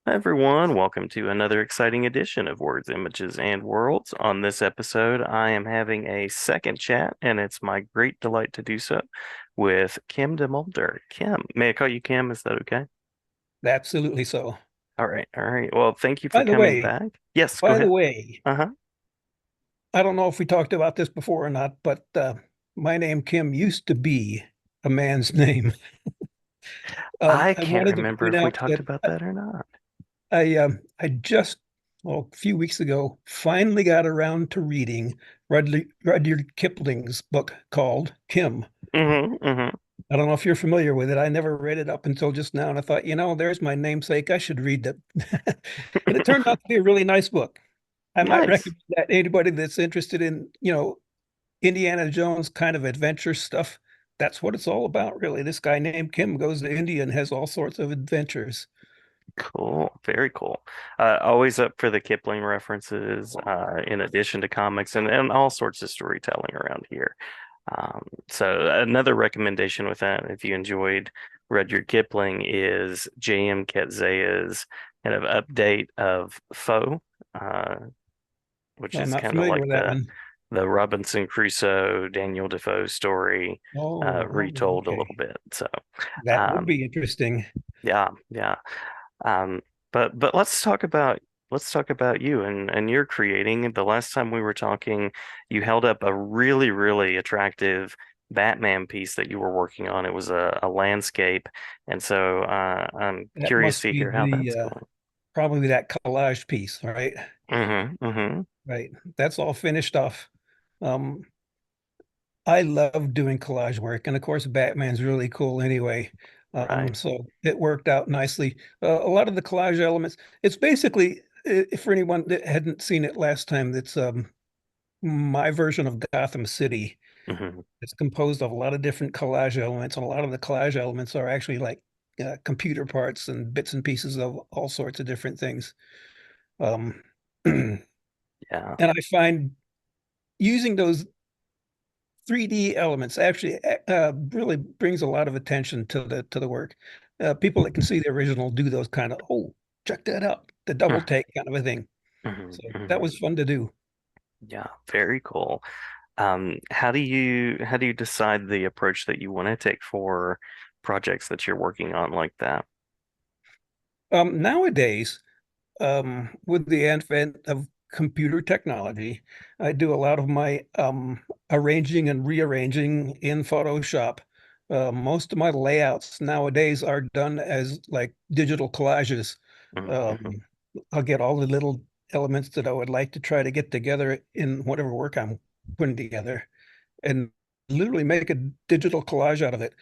Hi everyone, welcome to another exciting edition of Words, Images, and Worlds. On this episode, I am having a second chat, and it's my great delight to do so with Kim DeMulder. Kim, may I call you Kim? Is that okay? Absolutely so. All right, all right. Well, thank you for By the coming way, back. Yes, go by the ahead. way, Uh-huh. I don't know if we talked about this before or not, but my name Kim used to be a man's name. I I can't wanted to remember point if we out talked that about that or not. I just, well, a few weeks ago, finally got around to reading Rudyard Kipling's book called Kim. Mm-hmm. I don't know if you're familiar with it. I never read it up until just now, and I thought, there's my namesake. I should read that. And it turned out to be a really nice book. I might Nice. recommend that to anybody that's interested in, Indiana Jones kind of adventure stuff. That's what it's all about, really. This guy named Kim goes to India and has all sorts of adventures. Cool. Very cool. Always up for the Kipling references, in addition to comics and all sorts of storytelling around here. So another recommendation with that, if you enjoyed Rudyard Kipling, is J.M. Ketzaya's kind of update of Foe, uh, which I'm is not kind of familiar like with that one. the Robinson Crusoe, Daniel Defoe story, Oh, retold a little okay. bit. So, That would um, be interesting. yeah, yeah. Um, but let's talk about you and your creating. The last time we were talking, you held up a really, really attractive Batman piece that you were working on. It was a landscape, and so I'm That curious must to be hear how that's the going. probably that collage piece, right? Mm-hmm. Right. That's all finished off. Um, I love doing collage work, and of course, Batman's really cool anyway. Right. So it worked out nicely. A lot of the collage elements, it's basically, for anyone that hadn't seen it last time, that's my version of Gotham City. Mm-hmm. It's composed of a lot of different collage elements, and a lot of the collage elements are actually like computer parts and bits and pieces of all sorts of different things. Um, and Yeah. I find using those 3D elements actually really brings a lot of attention to the work. People that can see the original do those kind of, oh, check that out, the double take kind of a thing. Mm-hmm. So that Hmm. was fun to do. Yeah. Very cool. How do you decide the approach that you want to take for projects that you're working on like that? Nowadays, with the advent of computer technology, I do a lot of my arranging and rearranging in Photoshop. Most of my layouts nowadays are done as like digital collages. Um, Mm-hmm. I'll get all the little elements that I would like to try to get together in whatever work I'm putting together and literally make a digital collage out of it.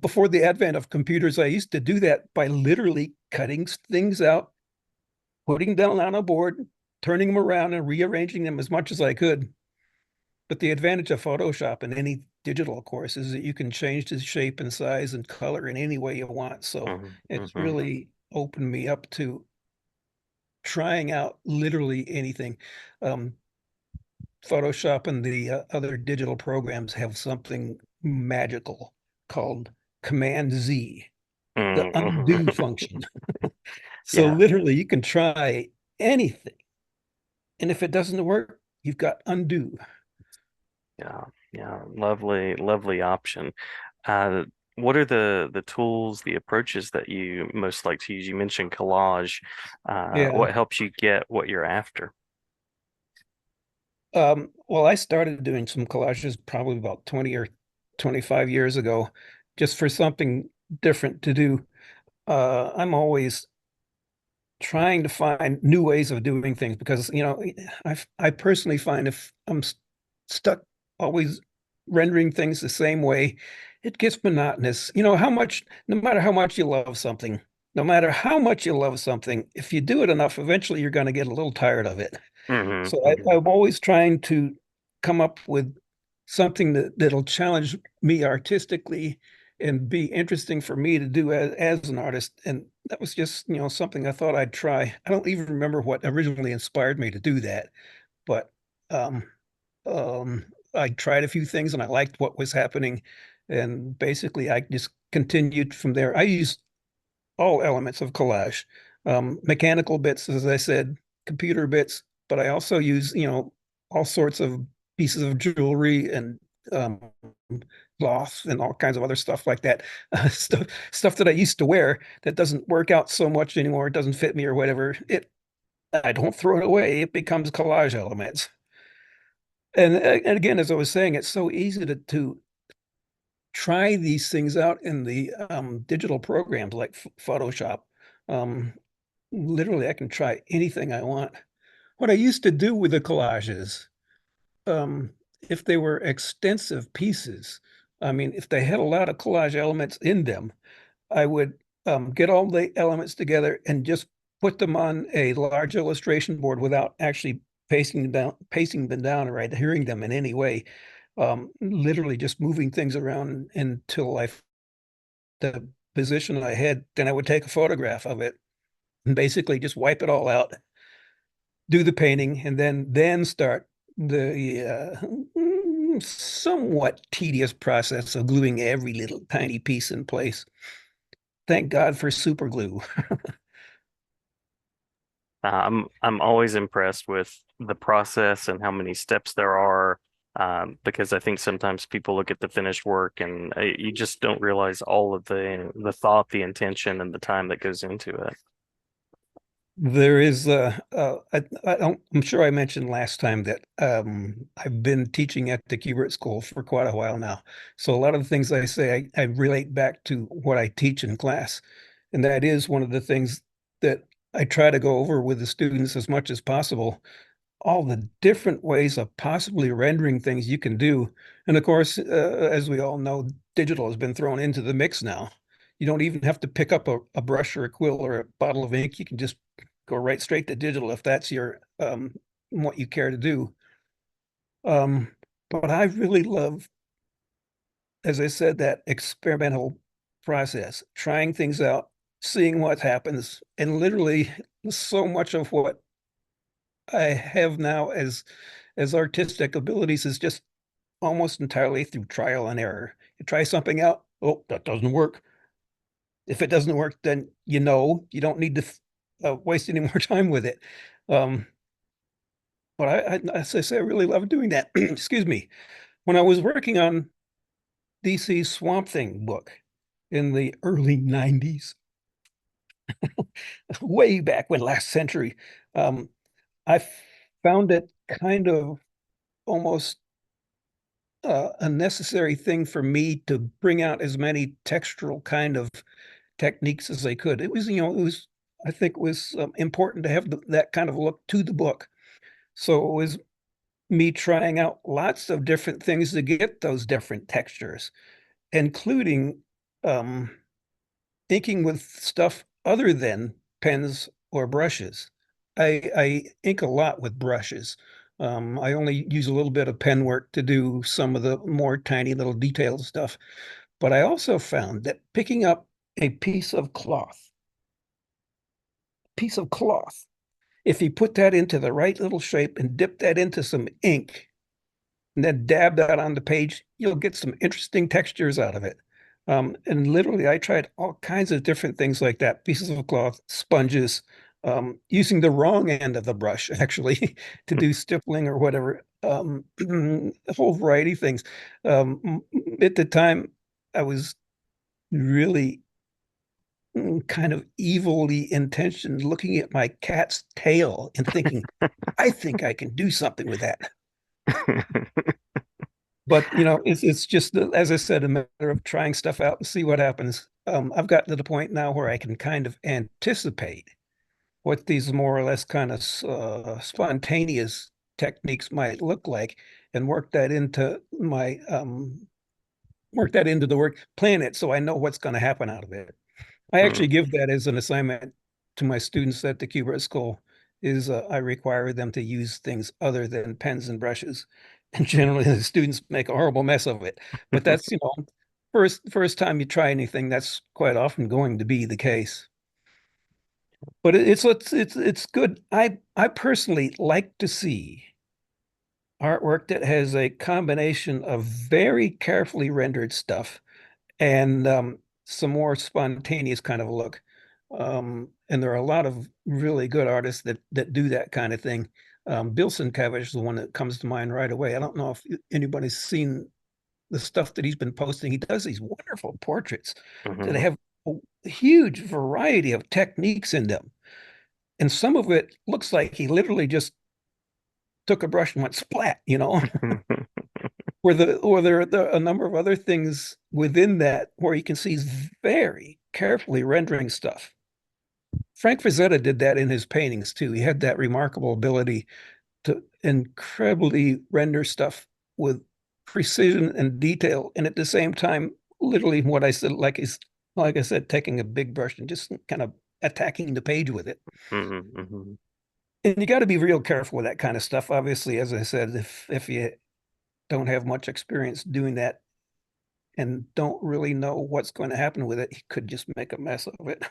Before the advent of computers, I used to do that by literally cutting things out, putting them on a board, turning them around and rearranging them as much as I could. But the advantage of Photoshop and any digital course is that you can change the shape and size and color in any way you want. So it's Mm-hmm. really opened me up to trying out literally anything. Um, Photoshop and the other digital programs have something magical called Command Z, the undo Mm-hmm. function. So Yeah, literally, you can try anything. And if it doesn't work, you've got undo. yeah, yeah. Lovely, lovely option. Uh, what are the tools, the approaches that you most like to use? You mentioned collage. Yeah. What helps you get what you're after? Well, I started doing some collages probably about 20 or 25 years ago, just for something different to do. I'm always trying to find new ways of doing things because, I personally find if I'm stuck always rendering things the same way, it gets monotonous. No matter how much you love something, no matter how much you love something, if you do it enough, eventually you're going to get a little tired of it. Hmm. So Hmm. I'm always trying to come up with something that'll challenge me artistically and be interesting for me to do as an artist. And that was just, something I thought I'd try. I don't even remember what originally inspired me to do that, but um, I tried a few things and I liked what was happening. And basically, I just continued from there. I use all elements of collage. Mechanical bits, as I said, computer bits, but I also use, all sorts of pieces of jewelry and um, cloth and all kinds of other stuff like that. Stuff that I used to wear that doesn't work out so much anymore. It doesn't fit me or whatever. I don't throw it away. It becomes collage elements. And again, as I was saying, it's so easy to try these things out in the digital programs like Photoshop. Um, Literally, I can try anything I want. What I used to do with the collages, um, if they were extensive pieces, I mean, if they had a lot of collage elements in them, I would get all the elements together and just put them on a large illustration board without actually pasting them down or adhering them in any way. Literally just moving things around until the position I had, then I would take a photograph of it and basically just wipe it all out, do the painting, and then start the somewhat tedious process of gluing every little tiny piece in place. Thank God for super glue. I'm always impressed with the process and how many steps there are, because I think sometimes people look at the finished work and you just don't realize all of the thought, the intention, and the time that goes into it. There is I don't, I'm sure I mentioned last time that I've been teaching at the Kubert School for quite a while now. So a lot of the things I say I relate back to what I teach in class. And that is one of the things that I try to go over with the students as much as possible, all the different ways of possibly rendering things you can do. And of course, as we all know, digital has been thrown into the mix now. You don't even have to pick up a brush or a quill or a bottle of ink. You can just go right straight to digital if that's your what you care to do. But I really love, as I said, that experimental process, trying things out, seeing what happens, and literally so much of what I have now as artistic abilities is just almost entirely through trial and error. You try something out, oh, that doesn't work. If it doesn't work, then you don't need to waste any more time with it. Um, but as I say, I really love doing that. Excuse me. When I was working on DC's Swamp Thing book in the early 90s, way back when last century, um, I found it kind of almost a necessary thing for me to bring out as many textural kind of techniques as I could. I think it was important to have that kind of look to the book. So it was me trying out lots of different things to get those different textures, including um, inking with stuff other than pens or brushes. I ink a lot with brushes. I only use a little bit of pen work to do some of the more tiny little detailed stuff. But I also found that picking up a piece of cloth, if you put that into the right little shape and dip that into some ink, and then dab that on the page, you'll get some interesting textures out of it. And literally, I tried all kinds of different things like that, pieces of cloth, sponges, using the wrong end of the brush, actually, to do stippling or whatever, a whole variety of things. At the time, I was really kind of evilly intentioned looking at my cat's tail and thinking, I think I can do something with that. But it's just as I said, a matter of trying stuff out and see what happens. I've gotten to the point now where I can kind of anticipate what these more or less kind of spontaneous techniques might look like, and work that into the work, plan it so I know what's going to happen out of it. I Mm. actually give that as an assignment to my students at the Cuba School. Is I require them to use things other than pens and brushes, and generally the students make a horrible mess of it. But that's first time you try anything, that's quite often going to be the case. But it's good. I personally like to see artwork that has a combination of very carefully rendered stuff and some more spontaneous kind of look. And there are a lot of really good artists that do that kind of thing. Bill Sienkiewicz is the one that comes to mind right away. I don't know if anybody's seen the stuff that he's been posting. He does these wonderful portraits that Hmm. have a huge variety of techniques in them. And some of it looks like he literally just took a brush and went splat, Where there are a number of other things within that where you can see he's very carefully rendering stuff. Frank Frazetta did that in his paintings too. He had that remarkable ability to incredibly render stuff with precision and detail, and at the same time, literally what I said, like I said, taking a big brush and just kind of attacking the page with it. Hmm. And you got to be real careful with that kind of stuff. Obviously, as I said, if you don't have much experience doing that and don't really know what's going to happen with it, you could just make a mess of it.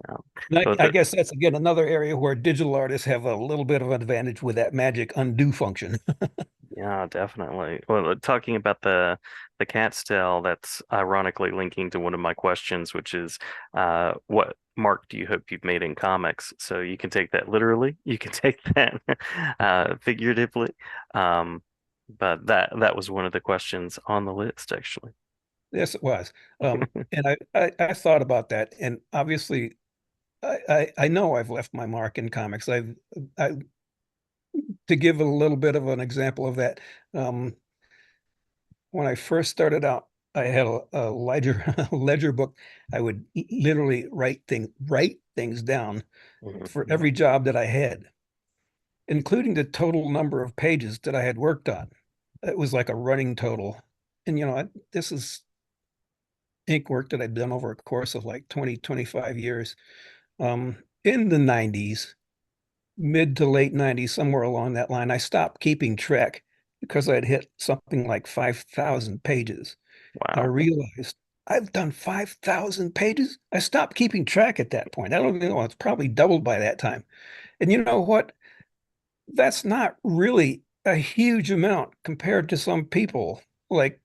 Yeah. And Well, I guess that's again another area where digital artists have a little bit of an advantage with that magic undo function. yeah, definitely. Well, talking about the cat's tail, that's ironically linking to one of my questions, which is, what mark do you hope you've made in comics? So you can take that literally, you can take that figuratively, um, but that was one of the questions on the list, actually. Yes, it was. And I thought about that, and obviously, I know I've left my mark in comics. I to give a little bit of an example of that. Um, when I first started out, I had a ledger a ledger book. I would literally write things down for Mhm. every job that I had, including the total number of pages that I had worked on. It was like a running total. And this is ink work that I'd done over a course of like 20, 25 years. In the 90s, mid to late 90s, somewhere along that line, I stopped keeping track because I'd hit something like 5,000 pages. I Wow. realized I've done 5,000 pages. I stopped keeping track at that point. I don't know, it's probably doubled by that time. And you know what? That's not really a huge amount compared to some people like,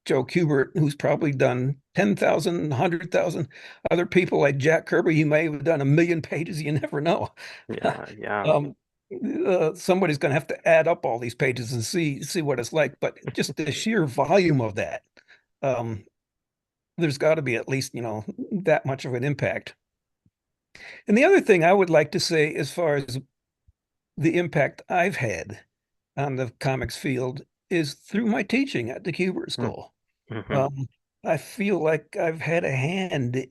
Joe Kubert, who's probably done 10,000, 100,000. Other people like Jack Kirby, you may have done 1 million pages. You never know. Yeah, yeah, Um, Somebody's going to have to add up all these pages and see what it's like. But just the sheer volume of that, um, there's got to be at least, that much of an impact. And the other thing I would like to say, as far as the impact I've had on the comics field, is through my teaching at the Kubert School. mm-hmm. Um, I feel like I've had a hand,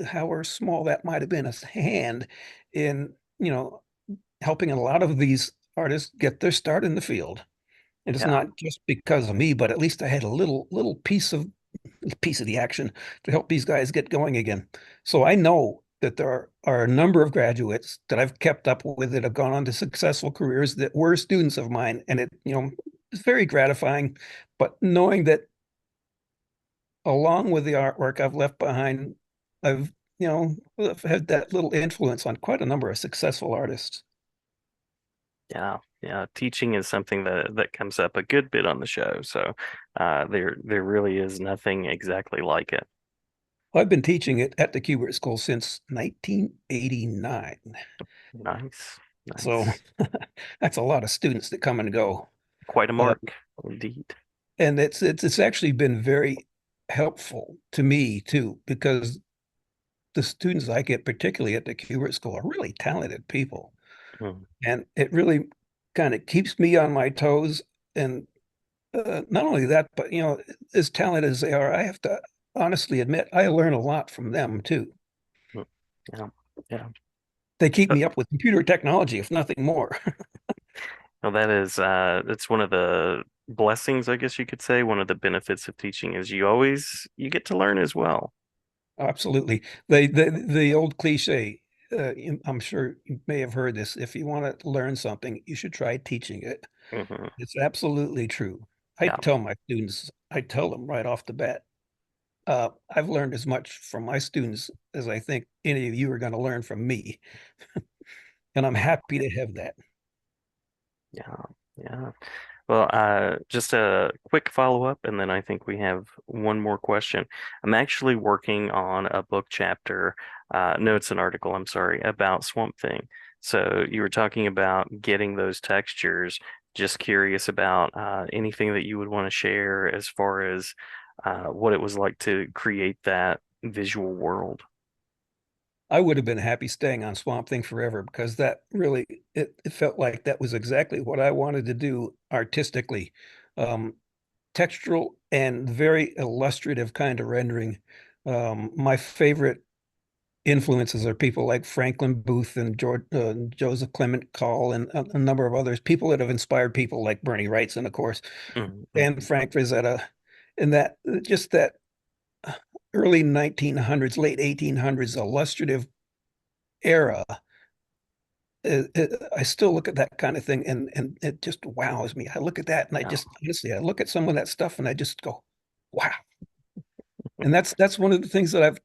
however small that might have been, a hand in, helping a lot of these artists get their start in the field. And it's Yeah, not just because of me, but at least I had a little piece of the action to help these guys get going again. So I know that there are a number of graduates that I've kept up with that have gone on to successful careers that were students of mine, and it's very gratifying. But knowing that along with the artwork I've left behind, I've I've had that little influence on quite a number of successful artists. yeah, yeah. Teaching is something that comes up a good bit on the show. So, there really is nothing exactly like it. I've been teaching it at the Kubert School since 1989. Nice, So nice. that's a lot of students that come and go. Quite a Uh, mark, indeed. and it's actually been very helpful to me too, because the students I get, particularly at the Kubert School, are really talented people. Mm, And it really kind of keeps me on my toes. And not only that, but as talented as they are, I have to honestly admit I learn a lot from them too. mm. Yeah, yeah. They keep Uh, me up with computer technology, if nothing more. Well, it's one of the blessings, I guess you could say. One of the benefits of teaching is you get to learn as well. Absolutely. The old cliche, I'm sure you may have heard this. If you want to learn something, you should try teaching it. Hmm. It's absolutely true. Yeah, I tell them right off the bat, I've learned as much from my students as I think any of you are going to learn from me. And I'm happy to have that. yeah, yeah. Well, just a quick follow-up, and then I think we have one more question. I'm actually working on a book chapter. No, it's an article, I'm sorry, about Swamp Thing. So you were talking about getting those textures. Just curious about anything that you would want to share as far as what it was like to create that visual world. I would have been happy staying on Swamp Thing forever because that really it felt like that was exactly what I wanted to do artistically. Um, Textural and very illustrative kind of rendering. My favorite influences are people like Franklin Booth and Joseph Clement Call and a number of others, people that have inspired people like Bernie Wrightson, of course, and Mm-hmm. Frank Frazetta. And that just that early 1900s, late 1800s illustrative era. I still look at that kind of thing and it just wows me. I look at that and I Yeah. just honestly I look at some of that stuff and I just go, wow. And that's one of the things that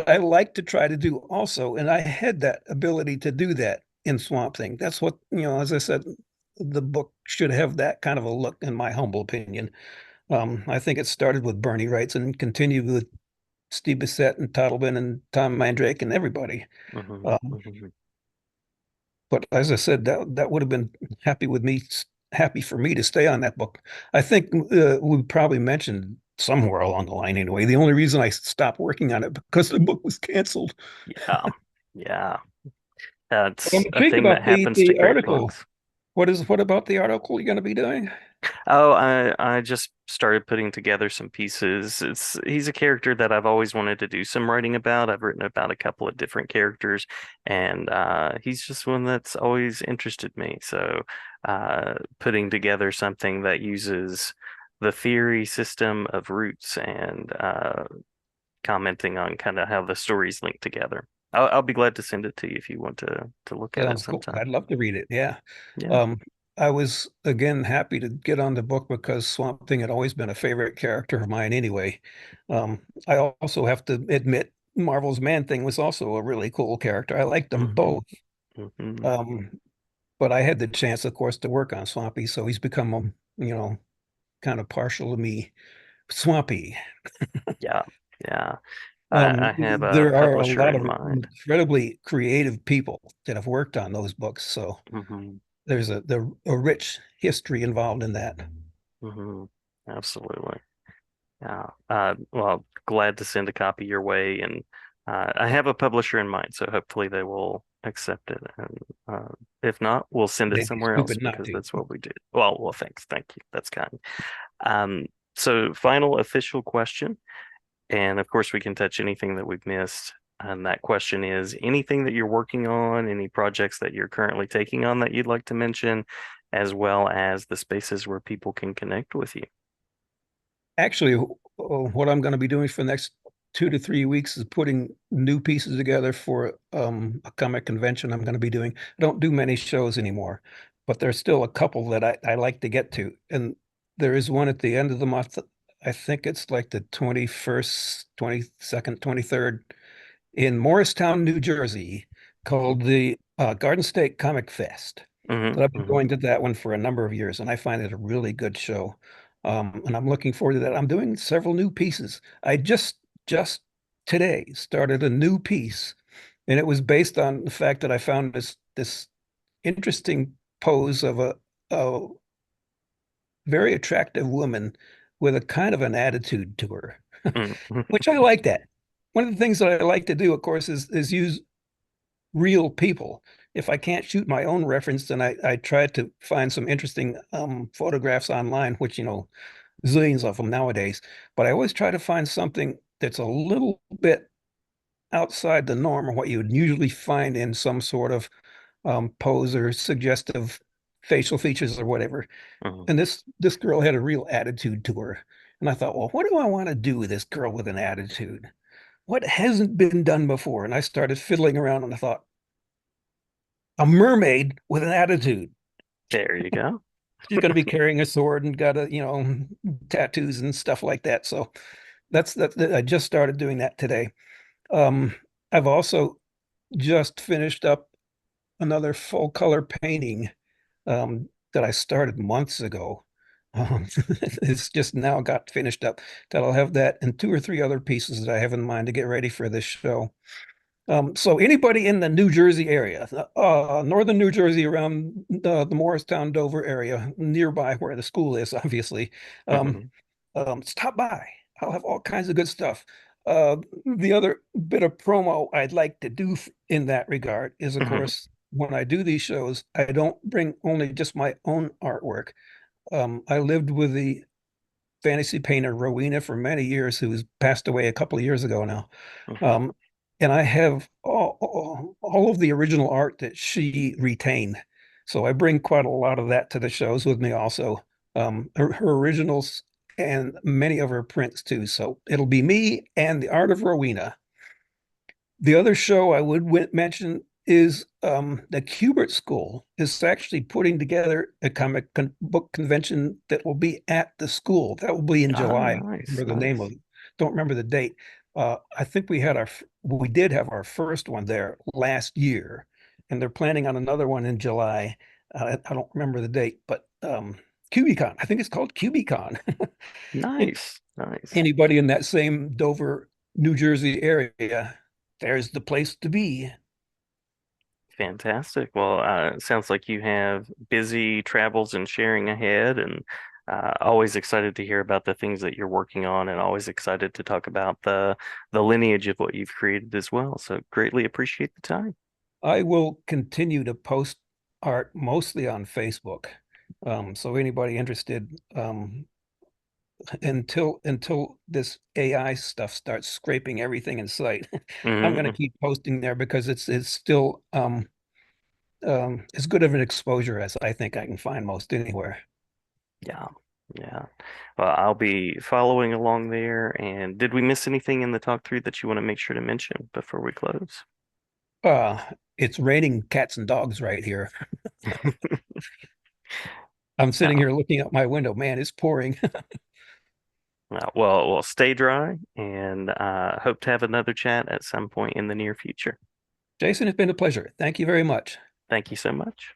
I like to try to do also. And I had that ability to do that in Swamp Thing. That's what, as I said, the book should have that kind of a look, in my humble opinion. I think it started with Bernie Wrights and continued with Steve Bissette and Toddleben and Tom Mandrake and everybody. Hmm. Um, Hmm. but as I said, that would have been happy for me to stay on that book. I think we probably mentioned somewhere along the line anyway. The only reason I stopped working on it because the book was canceled. Yeah. Yeah. But I'm That's a intrigued thing that about the happens to the great article. books. What about the article you're going to be doing? Oh, I just started putting together some pieces. He's a character that I've always wanted to do some writing about. I've written about a couple of different characters, and he's just one that's always interested me. So, putting together something that uses the theory system of roots and commenting on kind of how the stories link together. I'll be glad to send it to you if you want to look at it Sounds cool. sometime. I'd love to read it. Yeah. Yeah. Um, I was again happy to get on the book because Swamp Thing had always been a favorite character of mine anyway. I also have to admit Marvel's Man Thing was also a really cool character. I liked them Hmm. both. Hmm. Um, but I had the chance, of course, to work on Swampy, so he's become, kind of partial to me. Swampy. Yeah. Yeah. I have a There are a publisher lot in of mind. incredibly creative people that have worked on those books, so Hmm. there's a rich history involved in that. Hmm. Absolutely. Yeah. Well, glad to send a copy your way, and I have a publisher in mind, so hopefully they will accept it. And uh, if not, we'll send it They'd be somewhere else stupid not because to. that's what we do. Well, thanks. Thank you. That's kind. Um, so final official question, and of course we can touch anything that we've missed. And that question is anything that you're working on, any projects that you're currently taking on that you'd like to mention, as well as the spaces where people can connect with you. Actually, what I'm going to be doing for the next 2 to 3 weeks is putting new pieces together for a comic convention I'm going to be doing. I don't do many shows anymore, but there's still a couple that I like to get to. And there is one at the end of the month. I think it's like the 21st, 22nd, 23rd in Morristown, New Jersey, called the Garden State Comic Fest. Hmm. So I've been Hmm. going to that one for a number of years, and I find it a really good show. And I'm looking forward to that. I'm doing several new pieces. I just today started a new piece, and it was based on the fact that I found this interesting pose of a very attractive woman with a kind of an attitude to her, Hmm. which I like that. One of the things that I like to do, of course, is use real people. If I can't shoot my own reference, then I try to find some interesting photographs online, which, zillions of them nowadays. But I always try to find something that's a little bit outside the norm of what you would usually find in some sort of pose or suggestive facial features or whatever. Hmm. And this girl had a real attitude to her. And I thought, well, what do I want to do with this girl with an attitude? What hasn't been done before? And I started fiddling around and I thought, a mermaid with an attitude. There you go. She's going to be carrying a sword and got tattoos and stuff like that. So I just started doing that today. Um, I've also just finished up another full color painting. that I started months ago. It's just now got finished up. That I'll have that and two or three other pieces that I have in mind to get ready for this show. So anybody in the New Jersey area, northern New Jersey around the Morristown, Dover area, nearby where the school is, obviously, um, Hmm. stop by. I'll have all kinds of good stuff. Uh, the other bit of promo I'd like to do in that regard is, of Hmm. course, when I do these shows, I don't bring only just my own artwork. I lived with the fantasy painter Rowena for many years, who's passed away a couple of years ago now. Hmm. Um, and I have all of the original art that she retained. So I bring quite a lot of that to the shows with me also. Her originals and many of her prints too. So it'll be me and the art of Rowena. The other show I would mention is the Kubert School is actually putting together a book convention that will be at the school. That will be in Ah, July. I nice, remember the name of nice. it. Don't remember the date. I think we did have our first one there last year, and they're planning on another one in July. I don't remember the date, but Cubicon. I think it's called Cubicon. Nice, nice. Anybody in that same Dover, New Jersey area, there's the place to be. Fantastic. Well, it sounds like you have busy travels and sharing ahead, and always excited to hear about the things that you're working on, and always excited to talk about the lineage of what you've created as well. So greatly appreciate the time. I will continue to post art mostly on Facebook. So anybody interested, until this AI stuff starts scraping everything in sight, I'm going to Hmm. keep posting there because it's still as good of an exposure as I think I can find most anywhere. Yeah, yeah. Well, I'll be following along there. And did we miss anything in the talk through that you want to make sure to mention before we close? Uh, it's raining cats and dogs right here. I'm sitting No. here looking out my window. Man, it's pouring. Well, stay dry, and hope to have another chat at some point in the near future. Jason, it's been a pleasure. Thank you very much. Thank you so much.